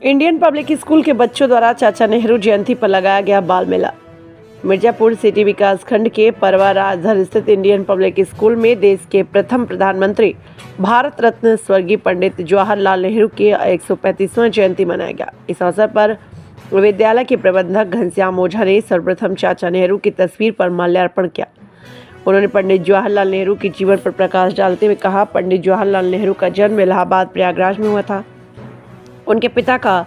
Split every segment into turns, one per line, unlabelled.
Indian public school के बच्चों द्वारा चाचा नेहरू जयंती पर लगाया गया बाल मेला। मिर्जापुर सिटी विकास खंड के परवा राजधर स्थित इंडियन पब्लिक स्कूल में देश के प्रथम प्रधानमंत्री भारत रत्न स्वर्गीय पंडित जवाहरलाल नेहरू के 135वां जयंती मनाया गया। इस अवसर पर विद्यालय के प्रबंधक घनश्याम ओझा ने सर्वप्रथम चाचा नेहरू की तस्वीर पर माल्यार्पण किया। उन्होंने पंडित जवाहरलाल नेहरू के जीवन पर प्रकाश डालते हुए कहा, पंडित जवाहरलाल नेहरू का जन्म इलाहाबाद प्रयागराज में हुआ था। उनके पिता का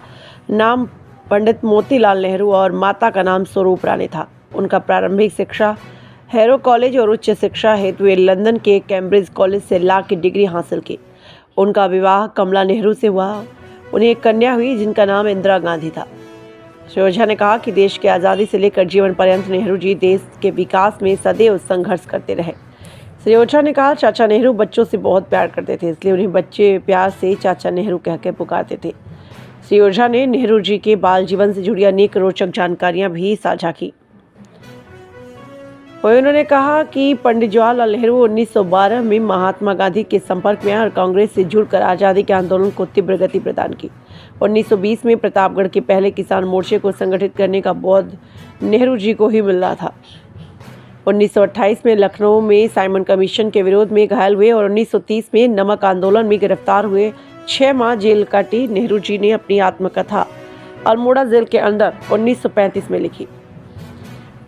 नाम पंडित मोतीलाल नेहरू और माता का नाम स्वरूप रानी था। उनका प्रारंभिक शिक्षा हैरो कॉलेज और उच्च शिक्षा हेतु वे लंदन के कैम्ब्रिज कॉलेज से लॉ की डिग्री हासिल की। उनका विवाह कमला नेहरू से हुआ। उन्हें एक कन्या हुई जिनका नाम इंदिरा गांधी था। श्री ओझा ने कहा कि देश की आज़ादी से लेकर जीवन पर्यंत नेहरू जी देश के विकास में सदैव संघर्ष करते रहे। श्री ओझा ने कहा, चाचा नेहरू बच्चों से बहुत प्यार करते थे, इसलिए उन्हें बच्चे प्यार से चाचा नेहरू कहकर पुकारते थे। श्री ओझा ने नेहरू जी के बाल जीवन से जुड़ी अनेक रोचक जानकारियां भी साझा की। उन्होंने कहा कि पंडित जवाहरलाल नेहरू 1912 में महात्मा गांधी के संपर्क में और कांग्रेस से जुड़कर आज़ादी के आंदोलन को तीव्र गति प्रदान की। 1920 में प्रतापगढ़ के पहले किसान मोर्चे को संगठित करने का बोध नेहरू जी को ही मिल रहा था। 1928 में लखनऊ में साइमन कमीशन के विरोध में घायल हुए और 1930 में नमक आंदोलन में गिरफ्तार हुए। 6 माह जेल काटी। नेहरू जी ने अपनी आत्मकथा अल्मोड़ा जेल के अंदर 1935 में लिखी।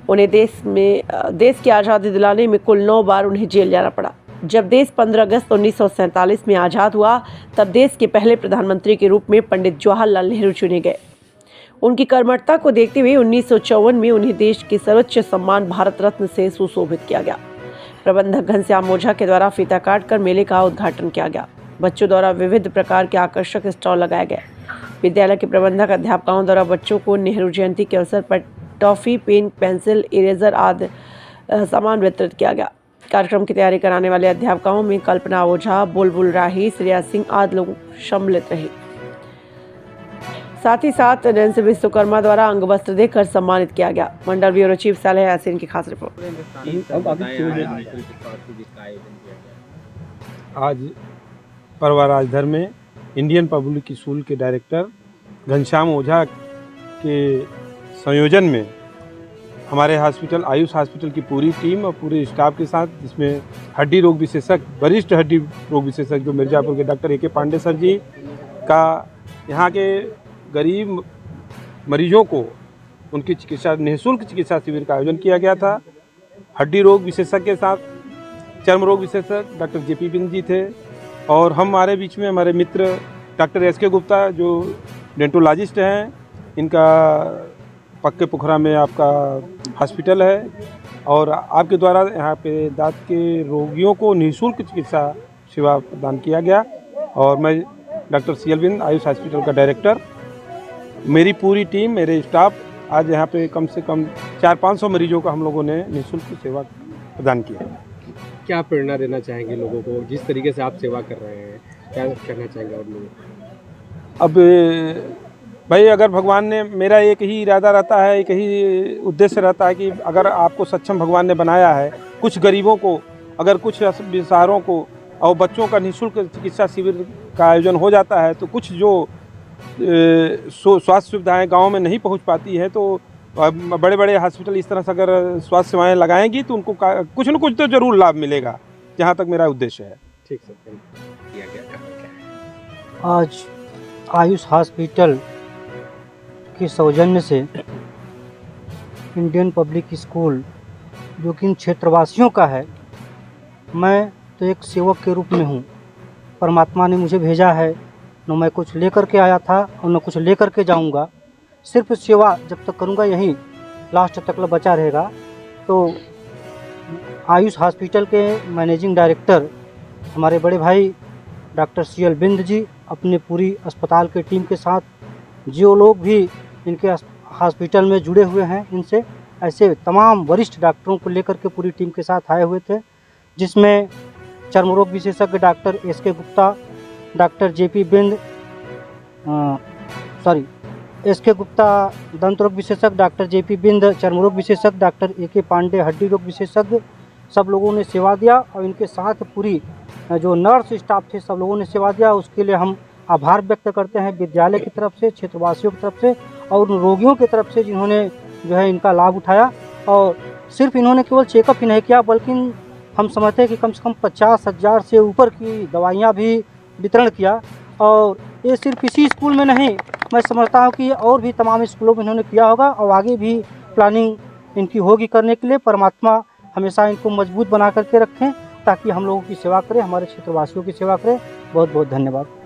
उन्हें देश की आज़ादी दिलाने में कुल 9 बार उन्हें जेल जाना पड़ा। जब देश 15 अगस्त 1947 में आज़ाद हुआ तब देश के पहले प्रधानमंत्री के रूप में पंडित जवाहरलाल नेहरू चुने गए। उनकी कर्मठता को देखते हुए 1954 में उन्हें देश के सर्वोच्च सम्मान भारत रत्न से सुशोभित किया गया। प्रबंधक घनश्याम ओझा के द्वारा फीता काटकर मेले का उद्घाटन किया गया। बच्चों द्वारा विविध प्रकार के आकर्षक स्टॉल लगाए गए। विद्यालय के प्रबंधक अध्यापकों द्वारा बच्चों को नेहरू जयंती के अवसर पर टॉफी, पेन, पेंसिल, इरेजर आदि सामान वितरित किया गया। कार्यक्रम की तैयारी कराने वाले अध्यापकों में कल्पना ओझा, बुलबुल राही, श्रेया सिंह आदि लोग सम्मिलित रहे। साथ ही साथ नैन्सी विश्वकर्मा द्वारा अंग वस्त्र देकर सम्मानित किया गया। मंडल ब्यूरो चीफ सालेह यासीन की खास रिपोर्ट।
आज परवा राजधर में इंडियन पब्लिक स्कूल के डायरेक्टर घनश्याम ओझा के संयोजन में हमारे हॉस्पिटल आयुष हॉस्पिटल की पूरी टीम और पूरे स्टाफ के साथ, जिसमें हड्डी रोग विशेषज्ञ, वरिष्ठ हड्डी रोग विशेषज्ञ जो मिर्जापुर के डॉक्टर ए.के. पांडे सर जी का यहाँ के गरीब मरीजों को उनकी चिकित्सा निःशुल्क चिकित्सा शिविर का आयोजन किया गया था। हड्डी रोग विशेषज्ञ के साथ चर्म रोग विशेषज्ञ डॉक्टर जे.पी. बिंद जी थे और हमारे बीच में हमारे मित्र डॉक्टर एस.के. गुप्ता जो डेंटोलॉजिस्ट हैं। इनका पक्के पोखरा में आपका हॉस्पिटल है और आपके द्वारा यहाँ पे दांत के रोगियों को निःशुल्क चिकित्सा सेवा प्रदान किया गया। और मैं डॉक्टर सी.एल. बिंद, आयुष हॉस्पिटल का डायरेक्टर, मेरी पूरी टीम, मेरे स्टाफ आज यहाँ पे कम से कम 400-500 मरीजों का हम लोगों ने निःशुल्क सेवा प्रदान किया।
क्या प्रेरणा देना चाहेंगे लोगों को, जिस तरीके से आप सेवा कर रहे हैं, क्या कहना चाहेंगे और लोगों को?
अब भाई, अगर भगवान ने, मेरा एक ही इरादा रहता है, एक ही उद्देश्य रहता है कि अगर आपको सक्षम भगवान ने बनाया है, कुछ गरीबों को, अगर कुछ बेसहारों को और बच्चों का निःशुल्क चिकित्सा शिविर का आयोजन हो जाता है तो कुछ जो स्वास्थ्य सुविधाएं गांव में नहीं पहुंच पाती है, तो बड़े बड़े हॉस्पिटल इस तरह से अगर स्वास्थ्य सेवाएं लगाएंगी तो उनको कुछ न कुछ तो जरूर लाभ मिलेगा, जहां तक मेरा उद्देश्य है।
ठीक सर।
आज आयुष हॉस्पिटल के सौजन्य से इंडियन पब्लिक स्कूल, जो कि इन क्षेत्रवासियों का है, मैं तो एक सेवक के रूप में हूँ। परमात्मा ने मुझे भेजा है, न मैं कुछ लेकर के आया था और न कुछ लेकर के जाऊँगा। सिर्फ सेवा जब तक करूँगा यहीं लास्ट तक बचा रहेगा। तो आयुष हॉस्पिटल के मैनेजिंग डायरेक्टर हमारे बड़े भाई डॉक्टर सी.एल. बिंद जी अपने पूरी अस्पताल के टीम के साथ, जो लोग भी इनके हॉस्पिटल में जुड़े हुए हैं, इनसे ऐसे तमाम वरिष्ठ डॉक्टरों को लेकर के पूरी टीम के साथ आए हुए थे, जिसमें चर्म रोग विशेषज्ञ doctor S K. Gupta, doctor J P. Bind, S K. Gupta दंत रोग विशेषज्ञ, डॉक्टर जे.पी. बिंद चर्म रोग विशेषज्ञ, डॉक्टर ए.के. पांडे हड्डी रोग विशेषज्ञ, सब लोगों ने सेवा दिया। और इनके साथ पूरी जो नर्स स्टाफ थे सब लोगों ने सेवा दिया। उसके लिए हम आभार व्यक्त करते हैं विद्यालय की तरफ से, क्षेत्रवासियों की तरफ से और उन रोगियों की तरफ से जिन्होंने जो है इनका लाभ उठाया। और सिर्फ इन्होंने केवल चेकअप ही नहीं किया, बल्कि हम समझते हैं कि कम से कम 50,000 से ऊपर की दवाइयाँ भी वितरण किया। और ये सिर्फ इसी स्कूल में नहीं, मैं समझता हूँ कि और भी तमाम स्कूलों में इन्होंने किया होगा और आगे भी प्लानिंग इनकी होगी करने के लिए। परमात्मा हमेशा इनको मजबूत बना करके रखें ताकि हम लोगों की सेवा करें, हमारे क्षेत्रवासियों की सेवा करें। बहुत बहुत धन्यवाद।